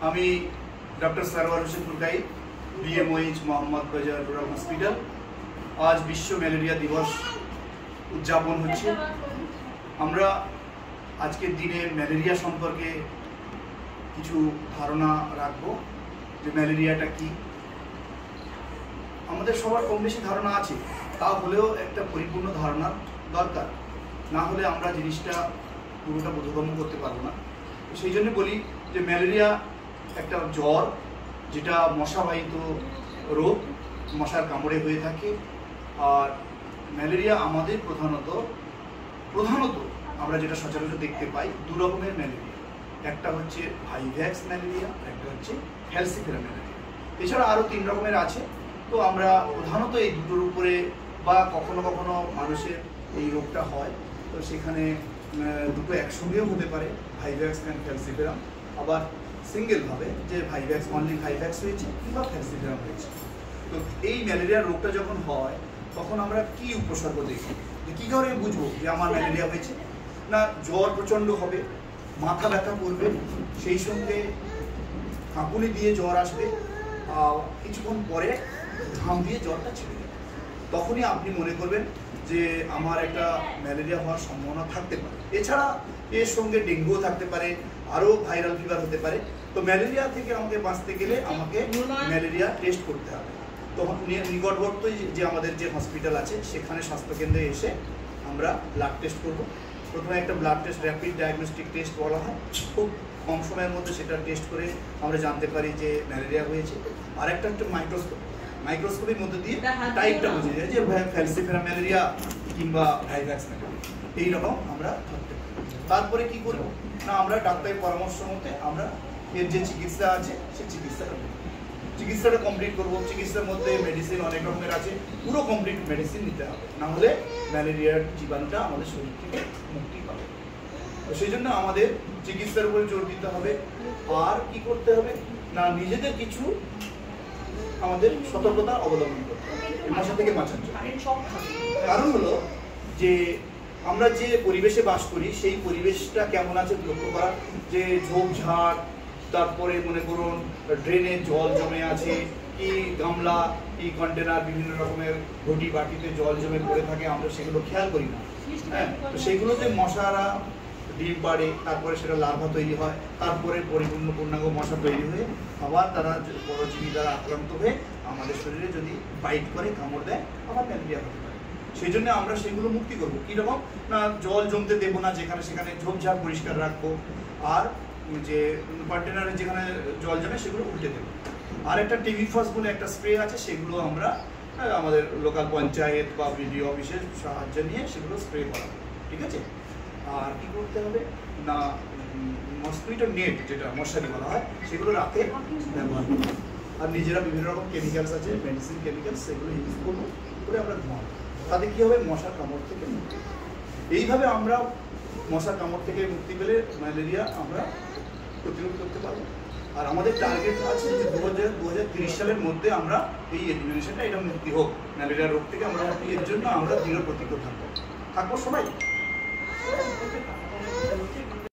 আমি doctor Sarwar Hossain ফুরকাই, BMOH Mohammad বাজার rural hospital. আজ বিশ্ব ম্যালেরিয়া দিবস উদযাপন হচ্ছে। আমরা আজকের দিনে ম্যালেরিয়া সম্পর্কে কিছু ধারণা রাখব যে ম্যালেরিয়াটা কি। আমাদের সবার কম বেশি ধারণা আছে, তা হলেও একটা পরিপূর্ণ ধারণা দরকার, না হলে আমরা জিনিসটা পুরোটা বোধগম্য করতে পারবো না। সেই জন্য বলি যে ম্যালেরিয়া একটা জ্বর, যেটা মশাবাহিত রোগ, মশার কামড়ে হয়ে থাকে। আর ম্যালেরিয়া আমাদের প্রধানত আমরা যেটা সচরাচর দেখতে পাই দু রকমের ম্যালেরিয়া। একটা হচ্ছে ভাইভ্যাক্স ম্যালেরিয়া, একটা হচ্ছে ফ্যালসিফেরা ম্যালেরিয়া। এছাড়া আরও 3 রকমের আছে। তো আমরা প্রধানত এই দুটোর উপরে বা কখনো কখনো মানুষের এই রোগটা হয়, তো সেখানে দুটো একসঙ্গেও হতে পারে, ভাইভ্যাক্স অ্যান্ড ফ্যালসিফেরাম। আবার সিঙ্গেলভাবে যে ভাইভ্যাক্স অনলি ভাইভ্যাক্স হয়েছে কিংবা ফ্যালসিফেরাম হয়েছে। তো এই ম্যালেরিয়ার রোগটা যখন হয় তখন আমরা কি উপসর্গ দেখি, যে কী করে বুঝবো যে আমার ম্যালেরিয়া হয়েছে? না, জ্বর প্রচণ্ড হবে, মাথা ব্যথা করবে, সেই সঙ্গে কাঁপুনি দিয়ে জ্বর আসবে, কিছুক্ষণ পরে ঘাম দিয়ে জ্বরটা ছেড়ে যাবে। তখনই আপনি মনে করবেন যে আমার একটা ম্যালেরিয়া হওয়ার সম্ভাবনা থাকতে পারে। এছাড়া এর সঙ্গে ডেঙ্গুও থাকতে পারে, আরও ভাইরাল ফিভার হতে পারে। তো ম্যালেরিয়া থেকে আমাকে বাঁচতে গেলে আমাকে ম্যালেরিয়া টেস্ট করতে হবে। তো নিকটবর্তী যে আমাদের যে হসপিটাল আছে সেখানে স্বাস্থ্যকেন্দ্রে এসে আমরা ব্লাড টেস্ট করব। প্রথমে একটা blood test, rapid diagnostic test বলা হয়। খুব কম সময়ের মধ্যে সেটা টেস্ট করে আমরা জানতে পারি যে ম্যালেরিয়া হয়েছে। আর একটা মাইক্রোস্কোপের মধ্যে দিয়ে টাইপটা বোঝা যায় যে ফ্যালসিফেরা ম্যালেরিয়া কিংবা ভাইভ্যাক্স ম্যালেরিয়া, এইরকম আমরা ধরতে পারি। তারপরে কি করব না, আমরা ডাক্তারের পরামর্শ মতে আমরা এর যে চিকিৎসা আছে সেই চিকিৎসাটা কমপ্লিট করব। চিকিৎসার মধ্যে মেডিসিন অনেক রকমের আছে, পুরো কমপ্লিট মেডিসিন নিতে হবে, না হলে ম্যালেরিয়ার জীবাণুটা আমাদের শরীর থেকে মুক্তি পাবে। তো সেই জন্য আমাদের চিকিৎসার উপরে জোর দিতে হবে। আর কি করতে হবে না, নিজেদের কিছু আমাদের সতর্কতা অবলম্বন করতে হবে মশা থেকে বাঁচার জন্য। কারণ হলো যে আমরা যে পরিবেশে বাস করি সেই পরিবেশটা কেমন আছে লক্ষ্য করা, যে ঝোপঝাড়, তারপরে মনে করুন ড্রেনে জল জমে আছে, কি গামলা, কি কন্টেনার, বিভিন্ন রকমের ঘটি বাটিতে জল জমে পড়ে থাকে, আমরা সেগুলো খেয়াল করি না। হ্যাঁ, তো সেগুলোতে মশারা ডিম পাড়ে, তারপরে সেটা লার্ভা তৈরি হয়, তারপরে পূর্ণাঙ্গ মশা তৈরি হয়ে আবার তারা পরজীবী দ্বারা আক্রান্ত হয়ে আমাদের শরীরে যদি বাইট করে, কামড় দেয়, আবার ম্যালেরিয়া হতে পারে। সেই জন্য আমরা সেগুলো মুক্তি করবো। কীরকম না, জল জমতে দেবো না, যেখানে সেখানে ঝোপঝাড় পরিষ্কার রাখবো। আর যে কন্টেনারে যেখানে জল জমে সেগুলো উল্টে দেবো। আর একটা টিভিফস বলে একটা স্প্রে আছে, সেগুলো আমরা আমাদের লোকাল পঞ্চায়েত বা বিডিও অফিসের সাহায্য নিয়ে সেগুলো স্প্রে করা, ঠিক আছে? আর কি করতে হবে না, মসকুইটো নেট যেটা মশারি বলা হয় সেগুলো রাতে ব্যবহার করবো। আর নিজেরা বিভিন্ন রকম কেমিক্যালস আছে, মেডিসিন কেমিক্যালস, সেগুলো ইউজ করবো করে আমরা ঘুমাবো। তাতে কী হবে, মশার কামড় থেকে মুক্তি। এইভাবে আমরা মশার কামড় থেকে মুক্তি পেলে ম্যালেরিয়া আমরা প্রতিরোধ করতে পারবো। আর আমাদের টার্গেট আছে যে 2030 সালের মধ্যে আমরা এই এলিমিনেশনটা, এটা মুক্তি হোক ম্যালেরিয়া রোগ থেকে। আমরা এর জন্য আমরা দৃঢ় প্রতিজ্ঞ থাকবো সবাই।